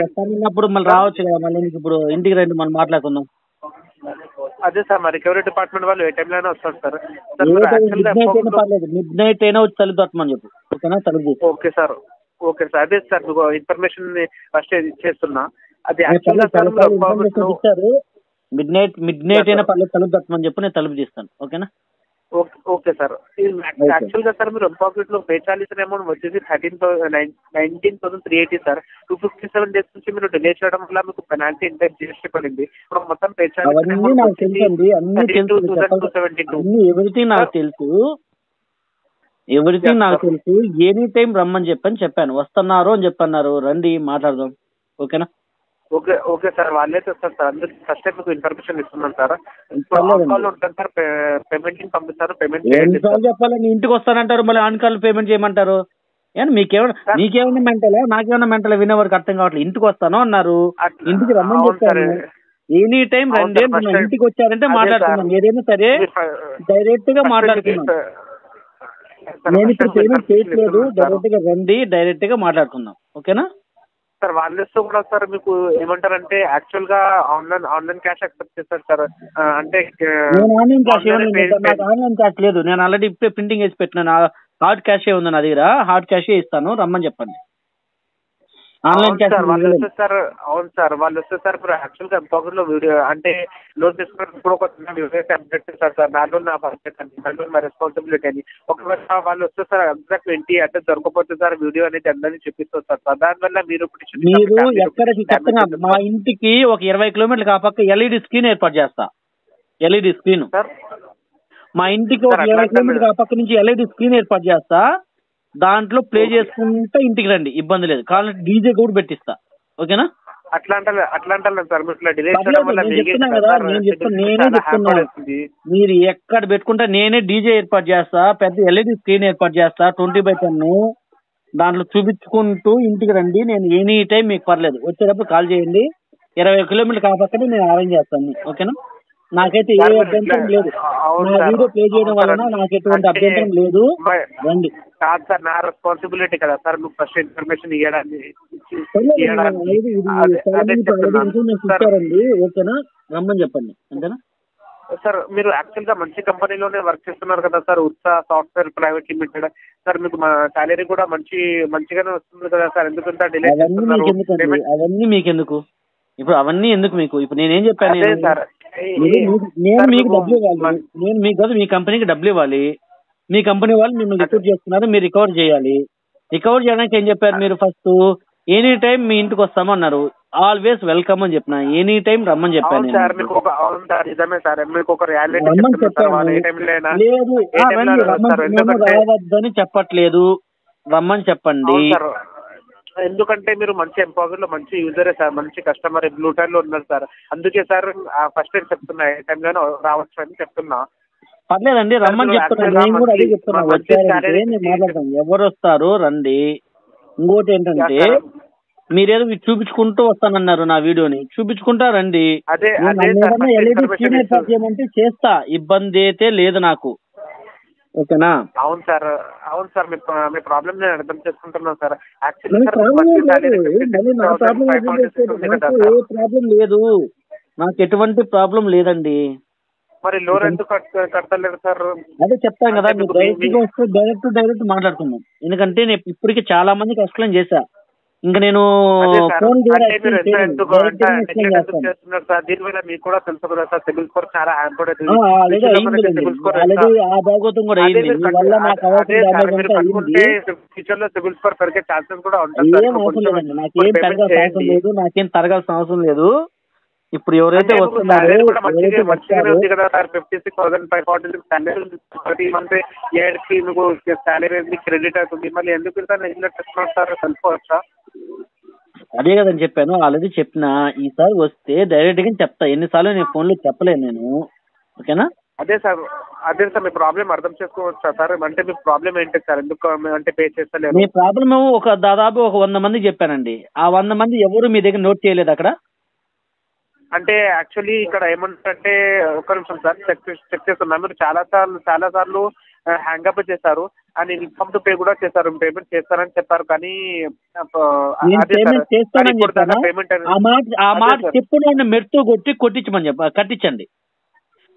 వస్తానన్నప్పుడు మళ్ళీ రావచ్చు కదా, మళ్ళీ నీకు ఇప్పుడు ఇంటికి రండి మనం మాట్లాడుకుందాం. అదే సార్ మా రికవరీ డిపార్ట్మెంట్ వాళ్ళు ఏ టైంలో అయినా వస్తారు సార్. మిడ్ నైట్ అయినా వచ్చి తలుపు తట్టమని చెప్పు, ఓకేనా? తలుపు. Okay sir, okay sir. అదే సార్ మీకు ఇన్ఫర్మేషన్ ఫస్ట్ ఇచ్చేస్తున్నా. అది యాక్చువల్గా ఇస్తారు. మిడ్ నైట్ అయినా పర్లేదు తలుపు తట్టమని చెప్పు, నేను తలుపు తీస్తాను, ఓకేనా? Okay sir. యాక్చువల్గా సార్ మీరు ఎంపాకెట్లో పే చేయాల్సిన అమౌంట్ వచ్చేసి 19,380 సార్. 257 డేస్ నుంచి మీరు డిలే చేయడం వల్ల మీకు పెనాల్టీ ఇంటర్ జిఎస్టీ పడింది. ఇప్పుడు మొత్తం పే చేయాల్సిన అమౌంట్ ఎవ్రీథింగ్ నాకు తెలుసు. ఎనీ టైం రమ్మని చెప్పాను. వస్తున్నారు అని చెప్పన్నారు, రండి మాట్లాడదాం, ఓకేనా? ఓకే సార్, వాళ్ళే తెస్తారు సార్. అందరికి ఫస్ట్ టైం మీకు ఇన్ఫర్మేషన్ ఇస్తున్నాను సార్. ఉంటాను సార్, పేమెంట్ పంపిస్తారు, పేమెంట్ చెప్పాలి. నీ ఇంటికి వస్తానంటారు, మళ్ళీ ఆన్ కాల్ పేమెంట్ చేయమంటారు. నీకేమైనా మెంటలా, నాకేమైనా మెంటలా? వినేవారికి అర్థం కావట్లేదు. ఇంటికి వస్తాను అన్నారు, ఇంటికి రమ్మని చెప్తారు. ఎనీ టైం రండి, ఇంటికి వచ్చారంటే మాట్లాడుతున్నాం, ఏదైనా సరే డైరెక్ట్ గా మాట్లాడుతున్నాం. నేను ఇప్పుడు పేమెంట్ చేయట్లేదు, డైరెక్ట్ గా రండి, డైరెక్ట్ గా మాట్లాడుకుందాం, ఓకేనా? సార్ వాళ్ళతో కూడా సార్ మీకు ఏమంటారంటే యాక్చువల్ గా ఆన్లైన్ క్యాష్ యాక్సెప్ట్ చేస్తారు సార్. అంటే ఆన్లైన్ క్యాష్ లేదు, నేను ఆల్రెడీ ఇప్పుడే ప్రింటింగ్ వేసి పెట్టినాను. హార్డ్ క్యాషే ఉంది నా దగ్గర, హార్డ్ క్యాషే ఇస్తాను, రమ్మని చెప్పండి. ఆన్లైన్ క్యాష్ వాళ్ళు వస్తే సార్, అవును సార్ వాళ్ళు వస్తే సార్. ఇప్పుడు యాక్చువల్ గా ఎంపాకెట్ లో వీడియో అంటే లోన్ తీసుకున్నప్పుడు ఒక చిన్న వీడియో అప్డేట్ చేస్తారు సార్. నాలో నా పర్ఫెక్ట్ అని, నాలో నా రెస్పాన్సిబిలిటీ అని. ఒకవేళ వాళ్ళు వస్తే సార్ ఎగ్జాక్ట్ 20 అంటే దొరకపోతే సార్ వీడియో అనేది అందరినీ చూపిస్తారు సార్. దానివల్ల మీరు ఎక్కడికి చెప్తున్నా, మా ఇంటికి ఒక 20 కిలోమీటర్లు కాపక్క ఎల్ఈడి స్క్రీన్ ఏర్పాటు చేస్తా. ఎల్ఈడి స్క్రీన్ సార్ మా ఇంటికి ఒక 20 కిలోమీటర్లు కాపక్క నుంచి ఎల్ఈడి స్క్రీన్ ఏర్పాటు చేస్తా. దాంట్లో ప్లే చేసుకుంటే ఇంటికి రండి, ఇబ్బంది లేదు. కావాలంటే డీజే కూడా పెట్టిస్తా, ఓకేనా? అట్లా అంటారు సార్. నేనే చెప్తున్నా, మీరు ఎక్కడ పెట్టుకుంటే నేనే డీజే ఏర్పాటు చేస్తా, పెద్ద ఎల్ఈడి స్క్రీన్ ఏర్పాటు చేస్తా 20/10. దాంట్లో చూపించుకుంటూ ఇంటికి రండి. నేను ఎనీ టైం మీకు పర్లేదు, వచ్చేటప్పుడు కాల్ చేయండి. 20 కిలోమీటర్లు కాపక్కనే నేను అరేంజ్ చేస్తాను, ఓకేనా? నాకైతే ఏ అభ్యంతరం లేదు. నా వీడియో ప్లే చేయడం వలన నాకు ఎటువంటి అభ్యంతరం లేదు, రండి. కాదు సార్, నా రెస్పాన్సిబిలిటీ కదా సార్ మీకు ఫస్ట్ ఇన్ఫర్మేషన్ ఇవ్వడానికి, ఓకేనా? రమ్మని చెప్పండి, అంతేనా? సార్ మీరు యాక్చువల్ గా మంచి కంపెనీలోనే వర్క్ చేస్తున్నారు కదా sir, Utsa software private limited sir. మీకు మా సాలరీ కూడా మంచిగానే వస్తుంది కదా సార్, ఎందుకంటే డిలే చేస్తున్నారు. అవన్నీ మీకెందుకు ఇప్పుడు? అవన్నీ ఎందుకు మీకు? ఇప్పుడు నేనేం చెప్పాను సార్, నేను మీకు డబ్బులు ఇవ్వాలి, నేను మీకు కాదు మీ కంపెనీకి డబ్బులు ఇవ్వాలి. మీ కంపెనీ వాళ్ళు మిమ్మల్ని రిక్రూట్ చేస్తున్నారు, మీరు రికవర్ చేయాలి. రికవర్ చేయడానికి ఏం చెప్పారు మీరు? ఫస్ట్ ఎనీ టైం మీ ఇంటికి వస్తామన్నారు, ఆల్వేస్ వెల్కమ్ అని చెప్పిన, ఎనీ టైం రమ్మని చెప్పాను. లేదు రావద్దని చెప్పట్లేదు, రమ్మని చెప్పండి. ఎందుకంటే మీరు మంచి ఎంపాకెట్ లో మంచి యూజరే సార్, మంచి కస్టమర్ బ్లూ టైల్ లో ఉన్నారు సార్. అందుకే సార్ ఫస్ట్ టైం చెప్తున్నా, ఏ టైంలోనే రావచ్చు అని చెప్తున్నా. పర్లేదండి, రమ్మని చెప్తున్నా. నేను కూడా అదే చెప్తున్నా, వచ్చారంటే నేను మాట్లాడతాను. ఎవరు వస్తారు రండి. ఇంకోటి ఏంటంటే మీరేదో చూపించుకుంటూ వస్తానన్నారు, నా వీడియోని చూపించుకుంటా రండి. ఎల్ఈడి స్క్రీన్ ఏర్పాటు చేయమంటే చేస్తా, ఇబ్బంది అయితే లేదు నాకు, ఓకేనా? అవును సార్ మీ ప్రాబ్లం నేను అర్థం చేసుకుంటున్నాను సార్. ప్రాబ్లం లేదు, నాకు ఎటువంటి ప్రాబ్లం లేదండి. మరి లోన్ ఎందుకు కడతలేరు సార్? అదే చెప్తాను కదా, మీరు డైరెక్ట్ మాట్లాడుతున్నాం. ఎందుకంటే నేను ఇప్పటికి చాలా మందికి ఎక్స్ప్లెయిన్ చేశా. ఇంకా నేను ఫోన్ మీకు కూడా తెలుసు కదా సార్, సిబిల్ స్కోర్ చాలా ఆ భాగవతం కూడా ఫ్యూచర్ లో సిబిల్ స్కోర్ పెరిగే ఛాన్సెస్ కూడా ఉంటాయి. ఏం అవసరం లేదండి, నాకేం పెరగాల్సిన అవసరం లేదు, నాకేం తరగాల్సిన అవసరం లేదు. ఇప్పుడు ఎవరైతే వస్తున్నారో 56,540 మంత్ ఏడ్కి మీకు సాలరీ క్రెడిట్ అవుతుంది. మళ్ళీ ఎందుకు తెలుసుకోవచ్చా? అదే కదని చెప్పాను, ఆల్రెడీ చెప్పిన. ఈసారి వస్తే డైరెక్ట్ గా చెప్తా, ఎన్నిసార్లు నేను ఫోన్ లో చెప్పలేను నేను, ఓకేనా? అదే సార్ మీ ప్రాబ్లం అర్థం చేసుకోవచ్చా సార్? అంటే మీ ప్రాబ్లం ఏంటి సార్? ఎందుకు అంటే పే చేస్తలేదు? మీ ప్రాబ్లం దాదాపు 100 మందికి చెప్పానండి. ఆ 100 మంది ఎవరు మీ దగ్గర నోట్ చేయలేదు అక్కడ? అంటే యాక్చువల్లీ ఇక్కడ ఏమంటారంటే, ఒక్క నిమిషం సార్ చెక్ చేస్తున్నా. మీరు చాలా సార్లు హ్యాంగప్ చేశారు అండ్ ఇన్ఫామ్ టు పే కూడా చేశారు, పేమెంట్ చేస్తారని చెప్పారు. కానీ అదే సార్ పేమెంట్ ఆ మాట చెప్పున మెట్తో కొట్టించమని కట్టించండి.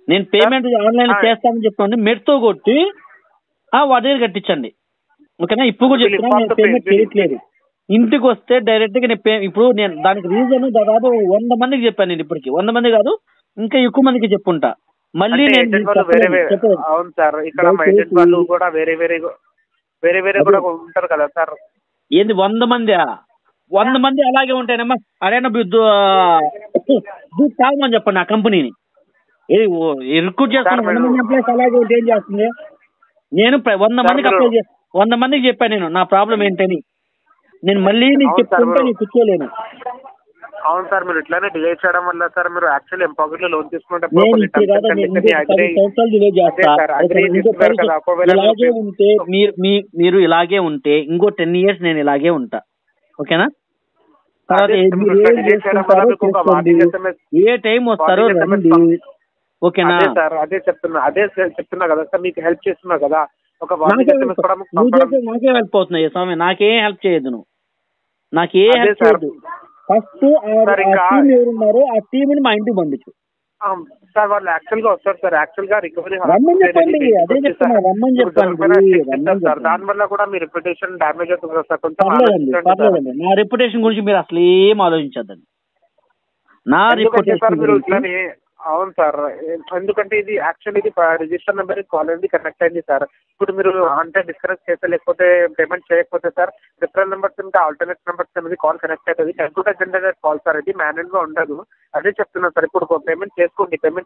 నేను పేమెంట్ ఆన్లైన్ చేస్తానని చెప్పండి, మెట్తో కొట్టి వాటి దగ్గర కట్టించండి. ఓకేనా? ఇప్పుడు కూడా చెప్తున్నా, నేను పేమెంట్ చేయట్లేదు. ఇంటికి వస్తే డైరెక్ట్ గా ఇప్పుడు నేను దానికి రీజన్ దాదాపు 100 మందికి చెప్పాను. నేను ఇప్పటికి 100 మంది కాదు, ఇంకా ఎక్కువ మందికి చెప్పుంటా. మళ్ళీ అవును సార్, ఇక్కడ వాళ్ళు కూడా వేరే వేరే కూడా ఉంటారు కదా సార్. ఏంది 100 మంది? 100 మంది అలాగే ఉంటాయనమ్మా. అరేనా తాగమని చెప్పండి ఆ కంపెనీని. రిక్రూట్ చేస్తాను 100 మంది ఎంప్లాయీస్ అలాగే ఉంటే ఏం చేస్తుంది? నేను 100 మందికి అప్లై 100 మందికి చెప్పాను నేను నా ప్రాబ్లం ఏంటని. నేను మళ్ళీ నీకు చెప్పుకుంటే నీకు కూర్చోలేను. అవును సార్, మీరు ఇట్లానే డిలే చేయడం వల్ల సార్ మీరు యాక్చువల్లీ ఎంపాకెట్ లో లోన్ తీసుకుంటే ఇలాగే ఉంటే మీరు ఇలాగే ఉంటే ఇంకో 10 years నేను ఇలాగే ఉంటా. ఓకేనా? తర్వాత ఏ టైం వస్తారో రండి. ఓకేనా సార్? అదే చెప్తున్నా కదా సార్, మీకు హెల్ప్ చేస్తున్నా కదా. నాకే హెల్ప్ అవుతున్నాయి స్వామి, నాకేం హెల్ప్ చేయదు నువ్వు, నాకేం హెల్ప్ చేయదు. ఫస్ట్ ఎవరున్నారో ఆ టీంని మా ఇంటికి పంపించు సార్. వాళ్ళు యాక్చువల్ గా వస్తారు సార్, యాక్చువల్ గా రికవరీ రమ్మని చెప్పండి. అదే చెప్తున్నా, రమ్మని చెప్పండి. దాని వల్ల కూడా మీ రెప్యుటేషన్ డామేజ్ అవుతుంది సార్. పర్లేదండి, నా రెప్యుటేషన్ గురించి మీరు అసలు ఏం ఆలోచించద్దండి. నా రెప్యుటేషన్ అవును సార్, ఎందుకంటే ఇది యాక్చువల్లీ ఇది రిజిస్టర్ నెంబర్ కాల్ అనేది కనెక్ట్ అయింది సార్. ఇప్పుడు మీరు అంటే డిస్కనెక్ట్ చేస్తే లేకపోతే పేమెంట్ చేయకపోతే సార్ రిఫరల్ నెంబర్స్ ఇంకా ఆల్టర్నేట్ నెంబర్స్ అనేది కాల్ కనెక్ట్ అవుతుంది. కంప్యూటర్ జనరేటెడ్ కాల్ సార్, ఇది మాన్యువల్ గా ఉండదు. అదే చెప్తున్నా సార్. ఇప్పుడు పేమెంట్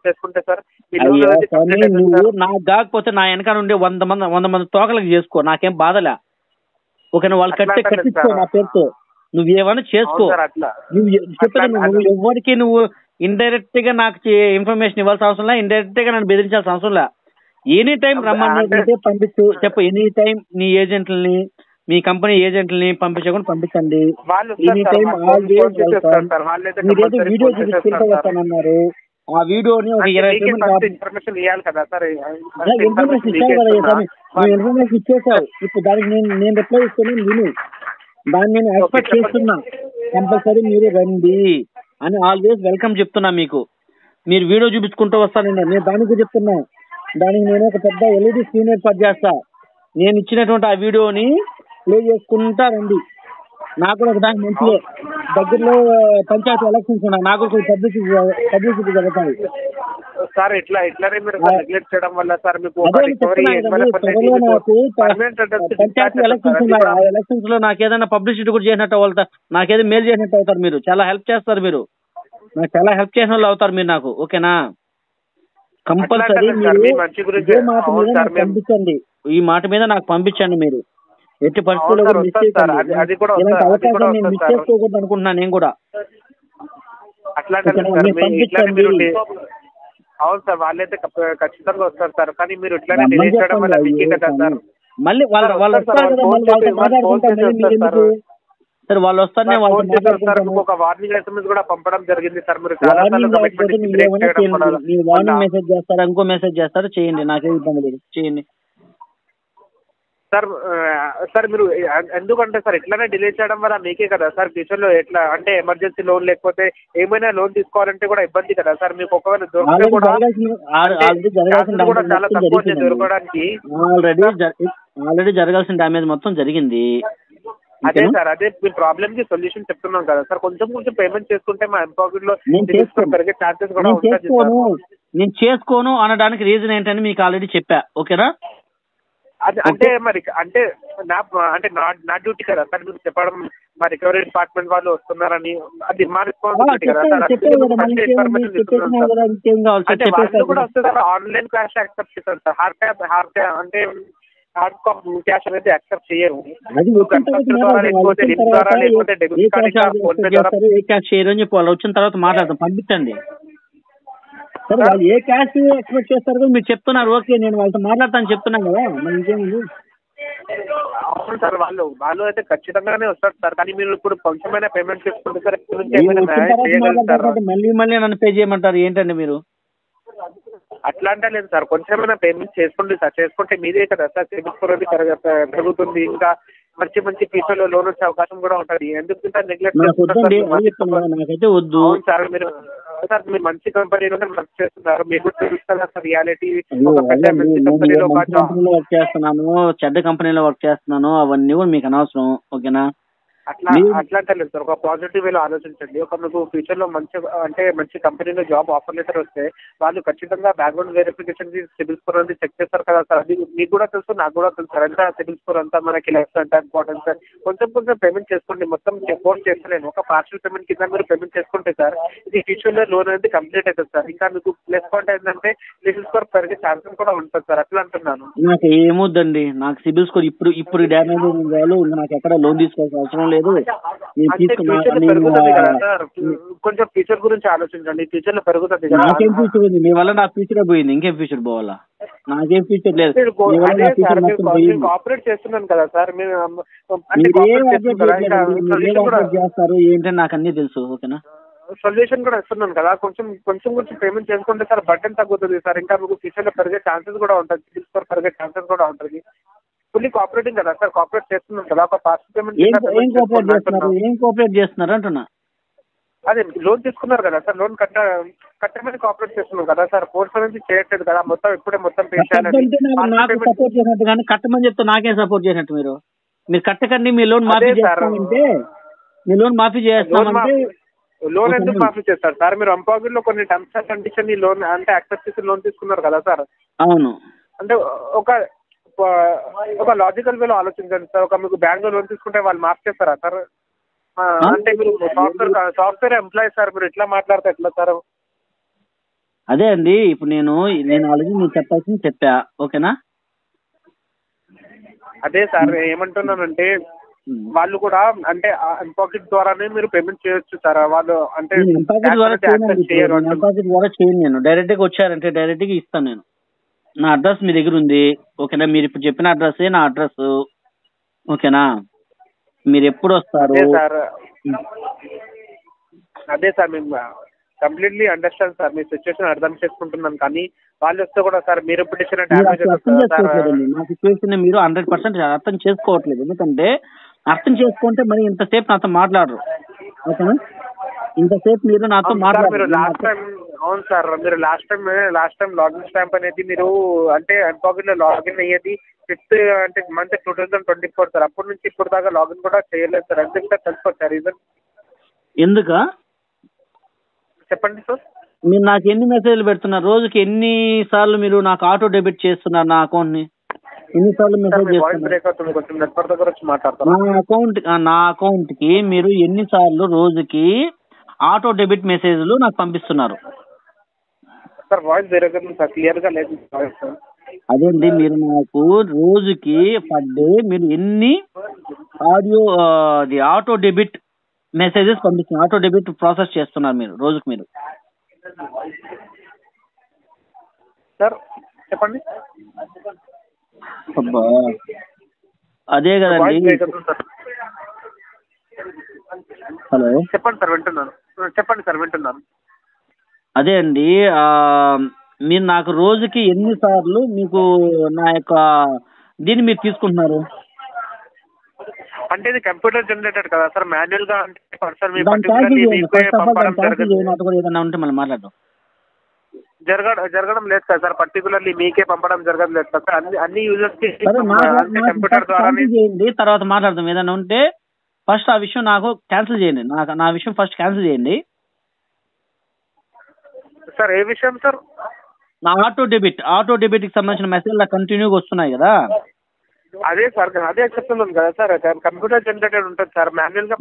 చేసుకుంటే సార్ నువ్వు నాకు కాకపోతే నా వెనక నుండి 100 మంది తోకలకు చేసుకో, నాకేం బాధలే. ఓకేనా? వాళ్ళు కట్టించుకో నా పేరుతో, నువ్వు ఏమైనా చేసుకో. నువ్వు చెప్పేది నువ్వు ఎవరికి నువ్వు ఇండైరెక్ట్ గా నాకు ఇన్ఫర్మేషన్ ఇవ్వాల్సిన అవసరం లే, ఇండైరెక్ట్ గా నన్ను బెదిరించాల్సిన అవసరం లే. ఎనీ టైం రమ్మని పంపించు. చెప్పు, ఎనీ టైం నీ ఏజెంట్లని, మీ కంపెనీ ఏజెంట్లని పంపించండి. ఎనీ టైం మీరేదో వీడియో చూపించుకుంటూ వస్తానన్నారు, ఆ వీడియోని ఒక 20 ఇన్ఫర్మేషన్ ఇవ్వాలి కదా సార్. ఇన్ఫర్మేషన్ ఇచ్చావు కదా స్వామి, నువ్వు ఇన్ఫర్మేషన్ ఇచ్చేసావు. ఇప్పుడు దానికి నేను రిప్లై ఇస్తాను, విను. దాన్ని నేను ఎక్స్పెక్ట్ చేస్తున్నా. కంపల్సరీ మీరు రండి అని ఆల్వేస్ వెల్కమ్ చెప్తున్నా మీకు. మీరు వీడియో చూపించుకుంటూ వస్తానండి, నేను దానికి చెప్తున్నా. దానికి నేను ఒక పెద్ద ఎల్ఈడి స్క్రీన్ ఏర్పాటు చేస్తా. నేను ఇచ్చినటువంటి ఆ వీడియోని ప్లే చేసుకుంటా రండి. నాకు కూడా ఒక దానికి మంచిగా దగ్గరలో పంచాయతీ ఎలక్షన్స్ ఉన్నాయి, నాకు కూడా పబ్లిసిటీ జరుగుతుంది సార్. ఇట్లానే మీరు నెగ్లెక్ట్ చేయడం వల్ల సార్ మీకు పంచాయతీ ఎలక్షన్స్ ఉన్నాయి. ఆ ఎలక్షన్స్ లో నాకు ఏదైనా పబ్లిసిటీ కూడా చేసినట్టు అవుతా, నాకేదో మేలు చేసినట్టు అవుతారు. మీరు చాలా హెల్ప్ చేస్తారు, మీరు నాకు చాలా హెల్ప్ చేసిన వాళ్ళు అవుతారు మీరు నాకు. ఓకేనా? కంపల్సరీ మీరు ఇదే మాట మీద నాకు పంపించండి, ఈ మాట మీద నాకు పంపించండి. మీరు ఎట్టి పరిస్థితుల్లో కూడా మిస్ చేయకండి. ఇలాంటి అవకాశం నేను మిస్ చేసుకోకూడదు అనుకుంటున్నాను నేను కూడా. పంపించండి. అవును సార్, వాళ్ళైతే ఖచ్చితంగా వస్తారు సార్. కానీ మీరు ఇట్లానే డిలే చేయడం వల్ల మీకే కదా సార్. మళ్ళీ వాళ్ళు వస్తారు కదా, సార్ వాళ్ళు వస్తారనే ఒక వార్నింగ్ ఎస్ఎంఎస్ కూడా పంపడం జరిగింది సార్. మీరు వార్నింగ్ మెసేజ్ చేస్తారా, ఇంకో మెసేజ్ చేస్తారా, చేయండి, నాకేం ఇబ్బంది లేదు, చేయండి సార్. మీరు ఎందుకంటే సార్ ఇట్లానే డిలే చేయడం వల్ల మీకే కదా సార్ ఫ్యూచర్ లో ఎట్లా అంటే ఎమర్జెన్సీ లోన్ లేకపోతే ఏమైనా లోన్ తీసుకోవాలంటే కూడా ఇబ్బంది కదా సార్. మీకు ఒకవేళ దొరికితే కూడా చాలా తక్కువ దొరకడానికి ఆల్రెడీ జరగాల్సిన డ్యామేజ్ మొత్తం జరిగింది. అదే సార్, అదే మీ ప్రాబ్లమ్ కి సొల్యూషన్ చెప్తున్నాం కదా సార్. కొంచెం పేమెంట్ చేసుకుంటే మా ఎంపాకెట్ లో పెరిగే ఛాన్సెస్ కూడా ఉంటుంది. నేను చేసుకోను అనడానికి రీజన్ ఏంటని మీకు ఆల్రెడీ చెప్పా. ఓకేనా? అంటే మరి అంటే నా డ్యూటీ కదా సార్ మీరు చెప్పడం. మా రికవరీ డిపార్ట్మెంట్ వాళ్ళు వస్తున్నారని అది మా రెస్పాన్సిబిలిటీ కదా సార్. అంటే వాళ్ళు కూడా వస్తుంది సార్. ఆన్లైన్ క్యాష్ యాక్సెప్ట్ చేస్తారు సార్. అంటే హార్డ్ క్యాష్ అనేది యాక్సెప్ట్ చేయరు. వచ్చిన తర్వాత మాట్లాడతాం, పంపించండి. సరే, వాళ్ళు ఏ క్యాష్ ఎక్స్పెక్ట్ చేస్తారో మీరు చెప్తున్నారు. ఓకే, నేను వాళ్ళతో మాట్లాడతాను చెప్తున్నాను కదా, మరి ఇంకేముంది. అవును సార్, వాళ్ళు అయితే ఖచ్చితంగానే వస్తారు సార్. కానీ మీరు ఇప్పుడు కొంచెమైనా పేమెంట్ చేసుకుంటే సార్ మళ్ళీ నన్ను పే చేయమంటారు ఏంటండి మీరు? అట్లా అంటే లేదు సార్, కొంచెమైనా పేమెంట్ చేసుకోండి సార్. చేసుకుంటే మీదే కదా సార్ సిబిల్ స్కోర్ అది పెరుగుతుంది. ఇంకా మంచి మంచి ఫ్యూచర్లో లోన్ వచ్చే అవకాశం కూడా ఉంటుంది. ఎందుకు సార్ నెగ్లెక్ట్ చేస్తున్నారు? నాకైతే వద్దు. అవును సార్, మీరు సార్ మీరు మంచి కంపెనీలో వర్క్ చేస్తున్నారు, మీకు తెలుస్తుంది సార్ రియాలిటీ. వర్క్ చేస్తున్నాను, చెడ్డ కంపెనీలో వర్క్ చేస్తున్నాను, అవన్నీ కూడా మీకు అనవసరం. ఓకేనా? అట్లా అంటే లేదు సార్, ఒక పాజిటివ్ వేలో ఆలోచించండి. ఒక మీకు ఫ్యూచర్ లో మంచి కంపెనీలో జాబ్ ఆఫర్ లెటర్ వస్తే వాళ్ళు ఖచ్చితంగా బ్యాక్గ్రౌండ్ వెరిఫికేషన్ సిబిల్ స్కోర్ అనేది చెక్ చేస్తారు కదా సార్. అది మీకు కూడా తెలుసు, నాకు కూడా తెలుసు సార్. ఎంత సిబిల్ స్కోర్ అంతా మనకి లెఫ్ట్ అంతా ఇంపార్టెంట్ సార్. కొంచెం పేమెంట్ చేసుకోండి, మొత్తం ఫోన్ చేస్తలేను. ఒక పార్షల్ పేమెంట్ కింద మీరు పేమెంట్ చేసుకుంటే సార్ ఇది ఫ్యూచర్ లో లోన్ అనేది కంప్లీట్ అవుతుంది సార్. ఇంకా మీకు ప్లస్ పాయింట్ ఏంటంటే సిబిల్ స్కోర్ పెరిగే ఛాన్సెస్ కూడా ఉంటుంది సార్. అట్లా అంటున్నాను. నాకు ఏమొద్దండి, నాకు సిబిల్ స్కోర్ ఇప్పుడు డ్యామేజ్ కాదు. నాకు ఎక్కడ లోన్ తీసుకోవాల్సిన అవసరం లేదు. కొంచెం ఫ్యూచర్ గురించి ఆలోచించండి, ఫ్యూచర్ లో పెరుగుతుంది. నాకేం ఫ్యూచర్ ఉంది? మీ వల్ల నా ఫ్యూచర్ పోయింది, ఇంకేం ఫ్యూచర్ పోవాలా? నాకేం ఫ్యూచర్ లేదు. ఆపరేట్ చేస్తున్నాను కదా సార్. మీరు చేస్తారు ఏంటంటే నాకు అన్ని తెలుసు. ఓకేనా? సొల్యూషన్ కూడా ఇస్తున్నాను కదా. కొంచెం పేమెంట్ చేసుకుంటే సార్ బర్డెన్ తగ్గుతుంది సార్. ఇంకా మీకు ఫ్యూచర్ లో పెరిగే ఛాన్సెస్ కూడా ఉంటుంది, సిబిల్ స్కోర్ పెరిగే ఛాన్సెస్ కూడా ఉంటుంది. ఫుల్లీ కోఆపరేటింగ్ కదా సార్, కోఆపరేట్ చేస్తున్నాం కదా. ఒక పార్షల్ పేమెంట్ ఏం కోఆపరేట్ చేస్తున్నారు అంటున్నా. అదే లోన్ తీసుకున్నారు కదా సార్, లోన్ కట్టమని కోఆపరేట్ చేస్తున్నాం కదా సార్. ఫోర్స్ నుంచి చేయట్లేదు కదా, మొత్తం పే చేయాలి. సపోర్ట్ చేసినట్టు కానీ కట్టమని చెప్తే నాకేం సపోర్ట్ చేసినట్టు? మీరు కట్టకండి, మీ లోన్ మాఫీ చేస్తామంటే మీ లోన్ మాఫీ చేస్తామంటే లోన్ ఎందుకు మాఫీ చేస్తారు సార్? మీరు అంపాగిల్ లో కొన్ని టర్మ్స్ అండ్ కండిషన్ లోన్ అంటే యాక్సెప్ట్ చేసి లోన్ తీసుకున్నారు కదా సార్. అవును. అంటే ఒక లాజికల్ వేలో ఆలోచించండి సార్. మీకు బ్యాంక్ లో లోన్ తీసుకుంటే వాళ్ళు మాఫ్ చేస్తారా సార్? అంటే మీరు సాఫ్ట్వేర్ ఎంప్లాయీ సార్, మీరు ఎట్లా మాట్లాడితే ఎట్లా సార్? అదే అండి, ఇప్పుడు నేను ఆల్రెడీ మీకు చెప్పాల్సింది చెప్పా. ఓకేనా? అదే సార్ ఏమంటున్నానంటే వాళ్ళు కూడా అంటే ఎంపాకెట్ ద్వారానే మీరు పేమెంట్ చేయొచ్చు సార్. వాళ్ళు అంటే ఎంపాకెట్ ద్వారా చేయను నేను. డైరెక్ట్ గా వచ్చారంటే డైరెక్ట్ గా ఇస్తాను నేను. నా అడ్రస్ మీ దగ్గర ఉంది. ఓకేనా? మీరు ఇప్పుడు చెప్పిన అడ్రస్ నా అడ్రస్. ఓకేనా? మీరు ఎప్పుడు వస్తారు? అదే సార్ మేము కంప్లీట్లీ అండర్స్టాండ్ సార్, మీ సిచ్యువేషన్ అర్థం చేసుకుంటున్నాను. కానీ వాళ్ళు వస్తే కూడా సార్ మీరు ఇప్పుడు ఇచ్చిన డ్యామేజ్ నా సిచ్యువేషన్ మీరు 100% అర్థం చేసుకోవట్లేదు. ఎందుకంటే అర్థం చేసుకుంటే మరి ఇంతసేపు నాతో మాట్లాడరు. ఓకేనా? ఇంతసేపు మీరు నాతో మాట్లాడారు. అవును సార్, మీరు లాస్ట్ టైం లాగిన్ స్టాంప్ అనేది మీరు అంటే ఎంపాకెట్ లో లాగిన్ అయ్యేది 5th మంత్ 2024 సార్. అప్పటి నుంచి ఇప్పుడు దాకా లాగిన్ కూడా చేయలేదు సార్. ఎందుకు సార్ తెలుసుకోవచ్చు సార్ రీజన్? ఎందుక చెప్పండి సార్. మీరు నాకు ఎన్ని మెసేజ్లు పెడుతున్నారు? రోజుకి ఎన్ని సార్లు మీరు నాకు ఆటో డెబిట్ చేస్తున్నారు నా అకౌంట్ ని? ఎన్నిసార్లు మెసేజ్ నా అకౌంట్ కి మీరు ఎన్నిసార్లు రోజుకి ఆటో డెబిట్ మెసేజ్లు నాకు పంపిస్తున్నారు? సార్ వాయిస్ క్లియర్ గా లేదు. అదేంటి, మీరు నాకు రోజుకి పర్ డే మీరు ఎన్ని ఆటో డెబిట్ మెసేజెస్ పంపిస్తున్నారు, ఆటో డెబిట్ ప్రాసెస్ చేస్తున్నారు మీరు రోజుకి? మీరు సార్ చెప్పండి. అబ్బా అదే కదండి. హలో చెప్పండి సార్, వింటున్నాను. అదే అండి, మీరు నాకు రోజుకి ఎన్నిసార్లు మీకు నా యొక్క దీన్ని మీరు తీసుకుంటున్నారు? అంటే ఇది కంప్యూటర్ జనరేటెడ్ కదా సార్, మాన్యువల్ గా అంటే ఏదైనా ఉంటే మళ్ళీ మాట్లాడదాం. జరగడం లేదు కదా సార్, పర్టికులర్లీ మీకే పంపడం జరగడం లేదు కదా సార్. అన్ని యూజర్స్ కి కంప్యూటర్ ద్వారా తర్వాత మాట్లాడదాం. ఏదైనా ఉంటే ఫస్ట్ ఆ విషయం నాకు క్యాన్సిల్ చేయండి. నా విషయం ఫస్ట్ క్యాన్సిల్ చేయండి సార్. ఏ విషయం సార్? నా ఆటో డెబిట్ కి సంబంధించిన మెసేజ్ కంటిన్యూగా వస్తున్నాయి కదా. అదే సార్, అదే చెప్తున్నాను కదా సార్, కంప్యూటర్ జనరేటెడ్ ఉంటుంది సార్. మాన్యువల్ గా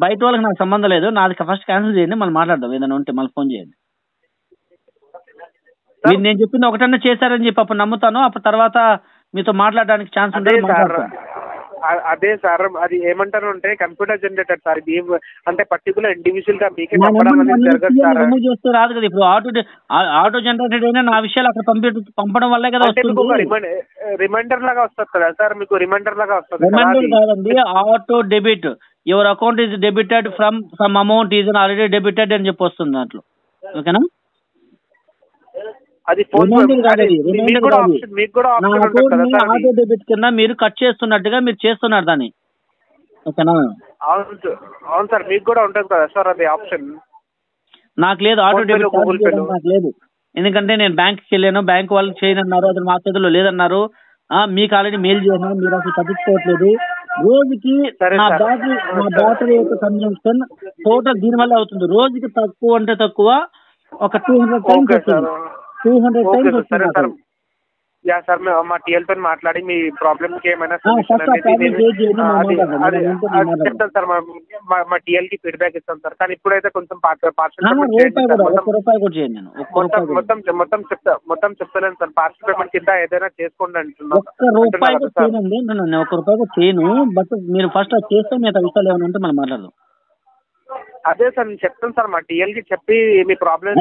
బయట వాళ్ళకి నాకు సంబంధం లేదు. నాది ఫస్ట్ క్యాన్సిల్ చేయండి, మళ్ళీ మాట్లాడదాం. ఏదైనా ఉంటే మళ్ళీ ఫోన్ చేయండి. మీరు నేను చెప్పింది ఒకటన్నా చేశారని చెప్పి అప్పుడు నమ్ముతాను. అప్పుడు తర్వాత మీతో మాట్లాడడానికి ఛాన్స్ ఉంటుంది. అదే సార్, అది ఏమంటారు అంటే కంప్యూటర్ జనరేటెడ్ సార్. ఇది అంటే పర్టికులర్ ఇండివిజువల్ గా మీకే పంపడం అనేది జరగదు సార్. చేస్తే రాదు కదా. ఇప్పుడు ఆటో జనరేటెడ్ అయినా నా విషయాలు అక్కడ పంపడం వల్లే కదా వస్తుంది. రిమైండర్ లాగా వస్తుంది కదా సార్, మీకు రిమైండర్ లాగా వస్తుంది. రిమైండర్ కాదండి, auto debit. Your account is debited from some amount is already debited అని చెప్పి వస్తుంది దాంట్లో. ఓకేనా? అది ఫోన్ ఆటో డెబిట్ కింద మీరు కట్ చేస్తున్నట్టుగా మీరు చేస్తున్నారు దాన్ని. ఓకేనా? అవును సార్, మీకు కూడా ఉంటుంది కదా సార్ అది ఆప్షన్. నాకు లేదు, ఆటో డెబిట్ నాకు లేదు. ఎందుకంటే నేను బ్యాంక్కి వెళ్ళాను, బ్యాంక్ వాళ్ళు చేయనన్నారు, అది మా చేతిలో లేదన్నారు. మీకు ఆల్రెడీ మెయిల్ చేసినా, మీరు అసలు పట్టించుకోవట్లేదు. రోజుకి నా బ్యాటరీ యొక్క కన్జంప్షన్ టోటల్ దీనివల్ల అవుతుంది. రోజుకి తక్కువ అంటే తక్కువ ఒక 200 టైమ్స్ వస్తుంది. 200 టైమ్స్ వస్తుంది. యా సార్, మా టీఎల్ తో మాట్లాడి మీ ప్రాబ్లమ్ కి ఏమైనా చెప్తాను సార్. మా టీఎల్ కి ఫీడ్బ్యాక్ ఇస్తాను సార్. కానీ ఇప్పుడైతే కొంచెం మొత్తం చెప్తలేను సార్. పార్సల్ పేమెంట్ కింద ఏదైనా చేసుకోండి అంటున్నాను. ఒక్క రూపాయి చేయను. బట్ మీరు ఫస్ట్ అది చేస్తే మిగతా విషయాలు ఏమైనా ఉంటే మనం మాట్లాడదాం. అదే సార్ నేను చెప్తాను సార్, మా టీఎల్ కి చెప్పి మీ ప్రాబ్లమ్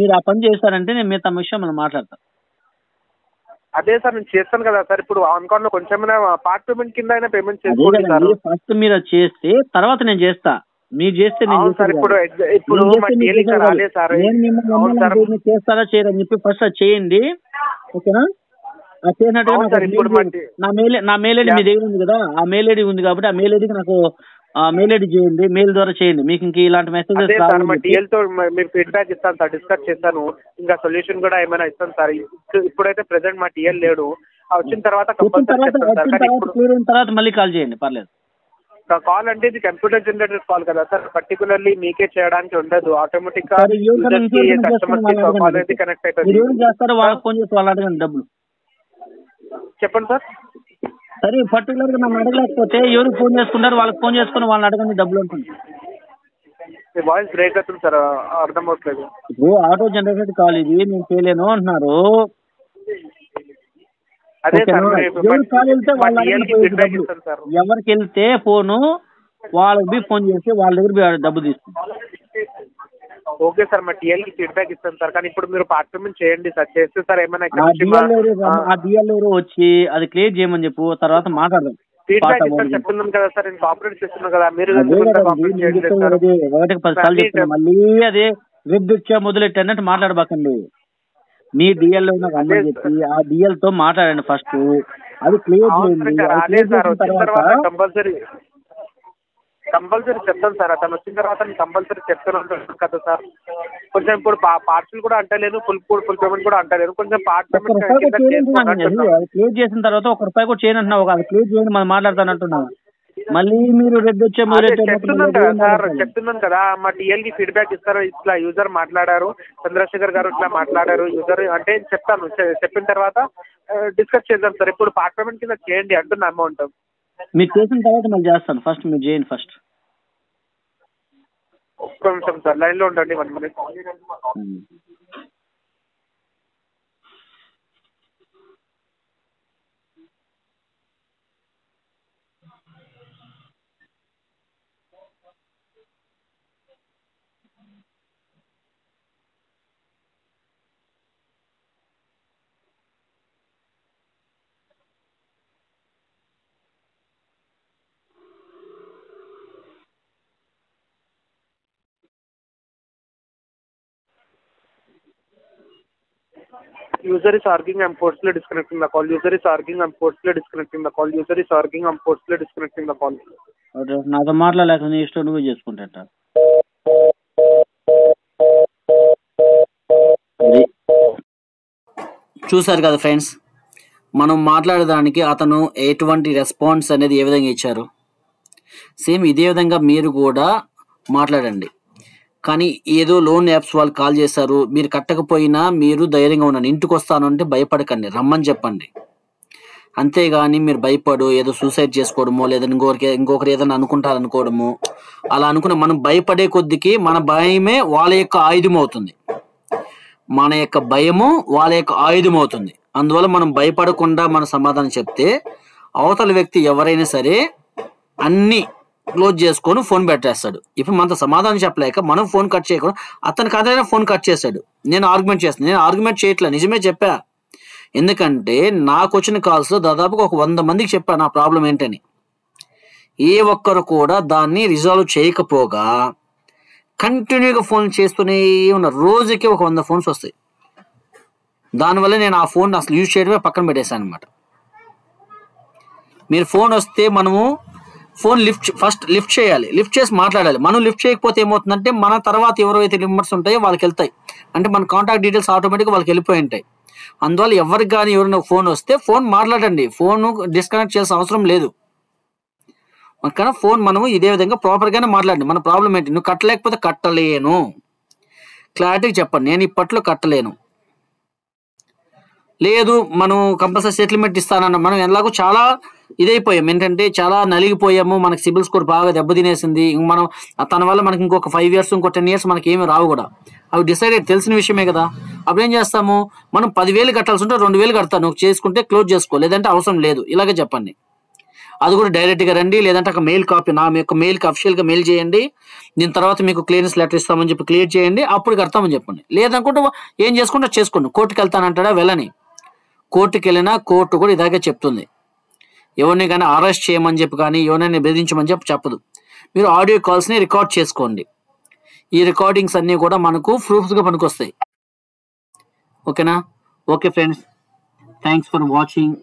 మీరు ఆ పని చేస్తారంటే నేను మిగతా విషయం మనం మాట్లాడతాం. అదే సార్ నేను చేస్తాను కదా సార్. ఇప్పుడు ఆన్ కార్డ్ లో కొంచెం పార్ట్ పేమెంట్ కింద అయినా పేమెంట్ చేసుకోండి సార్. ఫస్ట్ మీరు చేస్తే తర్వాత నేను చేస్తా. మీరు చేస్తే సార్ ఇప్పుడు చేస్తారా చేయరని చెప్పి ఫస్ట్ అది చేయండి. ఓకేనా? అది చేసినట్టుగా నా మెయిల్ ఐడి మీ దగ్గర ఉంది కదా, ఆ మెయిల్ ఐడి ఉంది కాబట్టి ఆ మెయిల్ ఐడికి నాకు మెయిల్ ఐడి చేయండి, మెయిల్ ద్వారా చేయండి. మీకు ఇంక ఇలాంటి మెసేజెస్ టీఎల్ తో మీరు ఫీడ్బ్యాక్ ఇస్తాను సార్, డిస్కస్ చేస్తాను, ఇంకా సొల్యూషన్ కూడా ఏమైనా ఇస్తాను సార్. ఇప్పుడైతే ప్రెసెంట్ మా టీఎల్ లేడు, వచ్చిన తర్వాత మళ్ళీ కాల్ చేయండి, పర్లేదు. కాల్ అంటే ఇది కంప్యూటర్ జనరేటెడ్ కాల్ కదా సార్, పర్టికులర్లీ మీకే చేయడానికి ఉండదు. ఆటోమేటిక్ గా కాల్ అయితే కనెక్ట్ అవుతుంది. వాళ్ళకి ఫోన్ చేసి వాళ్ళు అడగండి డబ్బులు. చెప్పండి సార్. సరే, పర్టికులర్ గా నన్ను అడగలేకపోతే ఎవరికి ఫోన్ చేసుకుంటారు, వాళ్ళకి ఫోన్ చేసుకుని వాళ్ళని అడగండి, డబ్బులు ఉంటుంది. వాయిస్ బ్రేక్ అవుతుంది సార్, అర్థం అవట్లేదు. ఇప్పుడు ఆటో జనరేటెడ్ కాల్ ఇది, నేను చేయలేను అంటున్నారు. ఎవరికి వెళ్తే ఫోను వాళ్ళకి ఫోన్ చేసి వాళ్ళ దగ్గర డబ్బు తీసుకుంటారు. ఓకే సార్, మా టీఎల్ కి ఫీడ్బ్యాక్ ఇస్తాను సార్. కానీ ఇప్పుడు మీరు పార్ట్ పేమెంట్ చేయండి సార్, చేస్తే సార్ ఏమైనా వచ్చి అది క్లియర్ చేయమని చెప్పు, తర్వాత మాట్లాడదాం. ఫీడ్బ్యాక్ ఇస్తాను చెప్తున్నాను కదా సార్, నేను కాపరేట్ చేస్తున్నాను కదా. మీరు ఒకటికి 10 సార్లు చెప్తున్నా, మళ్ళీ అదే రెడ్ మొదలెట్టి అన్నట్టు మాట్లాడబాకండి. మీ డిఎల్ లో చెప్పి ఆ డిఎల్ తో మాట్లాడండి ఫస్ట్, అది క్లియర్ చేయండి. కంపల్సరీ చెప్తాను సార్, అతను వచ్చిన తర్వాత కంపల్సరీ చెప్తాను కదా సార్. కొంచెం ఇప్పుడు పార్సల్ కూడా అంటలేను, ఫుల్ పేమెంట్ కూడా అంటలేను, కొంచెం పార్ట్ పేమెంట్ క్లియర్ చేసిన తర్వాత ₹1 కూడా చేయను అంటున్నావు. అది క్లియర్ చేయండి, మనం మాట్లాడతానంటున్నా. మళ్ళీ మీరు రెడ్ వచ్చే చెప్తున్నాను కదా సార్, చెప్తున్నాను కదా. మా టీఎల్ కి ఫీడ్బ్యాక్ ఇస్తారు, ఇట్లా యూజర్ మాట్లాడారు, చంద్రశేఖర్ గారు ఇట్లా మాట్లాడారు యూజర్ అంటే చెప్తాను. చెప్పిన తర్వాత డిస్కస్ చేద్దాం సార్. ఇప్పుడు పార్ట్ పేమెంట్ కింద చేయండి అంటున్న అమౌంట్ మీరు చేసిన తర్వాత మళ్ళీ చేస్తాను. ఫస్ట్ మీరు చేయండి ఫస్ట్. ఒక్క నిమిషం సార్, లైన్ లో ఉండండి, 1 minute. User is arguing, I'm forcefully disconnecting the call. User is arguing, I'm forcefully disconnecting the call. User is arguing, I'm forcefully disconnecting the call. నాతో మాట్లాడలేక నీ ఇష్టం నువ్వే చేసుకుంటా. చూసారు కదా ఫ్రెండ్స్, మనం మాట్లాడడానికి అతను ఎటువంటి రెస్పాన్స్ అనేది ఏ విధంగా ఇచ్చారు. సేమ్ ఇదే విధంగా మీరు కూడా మాట్లాడండి. కానీ ఏదో లోన్ యాప్స్ వాళ్ళు కాల్ చేశారు, మీరు కట్టకపోయినా మీరు ధైర్యంగా ఉండండి. ఇంటికి వస్తాను అంటే భయపడకండి, రమ్మని చెప్పండి. అంతేగాని మీరు భయపడు ఏదో సూసైడ్ చేసుకోవడమో లేదా ఇంకొకరు ఏదైనా అనుకుంటారనుకోవడము, అలా అనుకున్న మనం భయపడే కొద్దికి మన భయమే వాళ్ళ యొక్క ఆయుధం అవుతుంది. మన యొక్క భయము వాళ్ళ యొక్క ఆయుధం అవుతుంది. అందువల్ల మనం భయపడకుండా మన సమాధానం చెప్తే అవతల వ్యక్తి ఎవరైనా సరే అన్ని క్లోజ్ చేసుకొని ఫోన్ పెట్టేస్తాడు. ఇప్పుడు మనతో సమాధానం చెప్పలేక మనం ఫోన్ కట్ చేయకుండా అతనికి అదైనా ఫోన్ కట్ చేశాడు. నేను ఆర్గ్యుమెంట్ చేస్తాను, నేను ఆర్గ్యుమెంట్ చేయట్లే, నిజమే చెప్పా. ఎందుకంటే నాకు వచ్చిన కాల్స్లో దాదాపుగా ఒక 100 మందికి చెప్పాను నా ప్రాబ్లం ఏంటని. ఏ ఒక్కరు కూడా దాన్ని రిజాల్వ్ చేయకపోగా కంటిన్యూగా ఫోన్ చేస్తూనే ఉన్నారు. రోజుకి ఒక 100 ఫోన్స్ వస్తాయి. దానివల్ల నేను ఆ ఫోన్ అసలు యూజ్ చేయడమే పక్కన పెట్టేశాను అనమాట. మీరు ఫోన్ వస్తే మనము ఫోన్ ఫస్ట్ లిఫ్ట్ చేయాలి, లిఫ్ట్ చేసి మాట్లాడాలి. మనం లిఫ్ట్ చేయకపోతే ఏమవుతుందంటే మన తర్వాత ఎవరైతే నంబర్స్ ఉంటాయో వాళ్ళకి వెళ్తాయి, అంటే మన కాంటాక్ట్ డీటెయిల్స్ ఆటోమేటిక్గా వాళ్ళకి వెళ్ళిపోయి ఉంటాయి. అందువల్ల ఎవరికి కానీ ఎవరైనా ఫోన్ వస్తే ఫోన్ మాట్లాడండి, ఫోన్ డిస్కనెక్ట్ చేయాల్సిన అవసరం లేదు. కానీ ఫోన్ మనము ఇదే విధంగా ప్రాపర్గానే మాట్లాడండి. మన ప్రాబ్లం ఏంటి, నువ్వు కట్టలేకపోతే కట్టలేను, క్లారిటీగా చెప్పండి, నేను ఇప్పట్లో కట్టలేను, లేదు మనం కంపల్సరీ సెటిల్మెంట్ ఇస్తానన్న. మనం ఎలాగో చాలా ఇదైపోయాం, ఏంటంటే చాలా నలిగిపోయాము, మనకి సిబిల్ స్కోర్ బాగా దెబ్బతినేసింది. మనం తన వల్ల మనకి ఇంకొక 5 years ఇంకో 10 years మనకి ఏమీ రావు కూడా. అవి డిసైడెడ్ తెలిసిన విషయమే కదా. అప్పుడు ఏం చేస్తాము, మనం 10,000 కట్టాల్సి ఉంటే 2,000 కడతాను, నువ్వు చేసుకుంటే క్లోజ్ చేసుకో, లేదంటే అవసరం లేదు, ఇలాగే చెప్పండి. అది కూడా డైరెక్ట్గా రండి, లేదంటే ఒక మెయిల్ కాపీ నా యొక్క మెయిల్కి అఫిషియల్గా మెయిల్ చేయండి, దీని తర్వాత మీకు క్లియరెన్స్ లెటర్ ఇస్తామని చెప్పి క్లియర్ చేయండి, అప్పుడు కడతామని చెప్పండి. లేదనుకుంటే ఏం చేసుకుంటే చేసుకోండి. కోర్టుకి వెళ్తానంటాడా, వెళ్ళని. కోర్టుకి వెళ్ళినా కోర్టు కూడా ఇలాగే చెప్తుంది, ఎవరిని కానీ అరెస్ట్ చేయమని చెప్పి కానీ ఎవరినైనా బెదిరించమని చెప్పి చెప్పదు. మీరు ఆడియో కాల్స్ని రికార్డ్ చేసుకోండి. ఈ రికార్డింగ్స్ అన్నీ కూడా మనకు ప్రూఫ్స్గా పనికొస్తాయి. ఓకేనా? Okay friends, thanks for watching.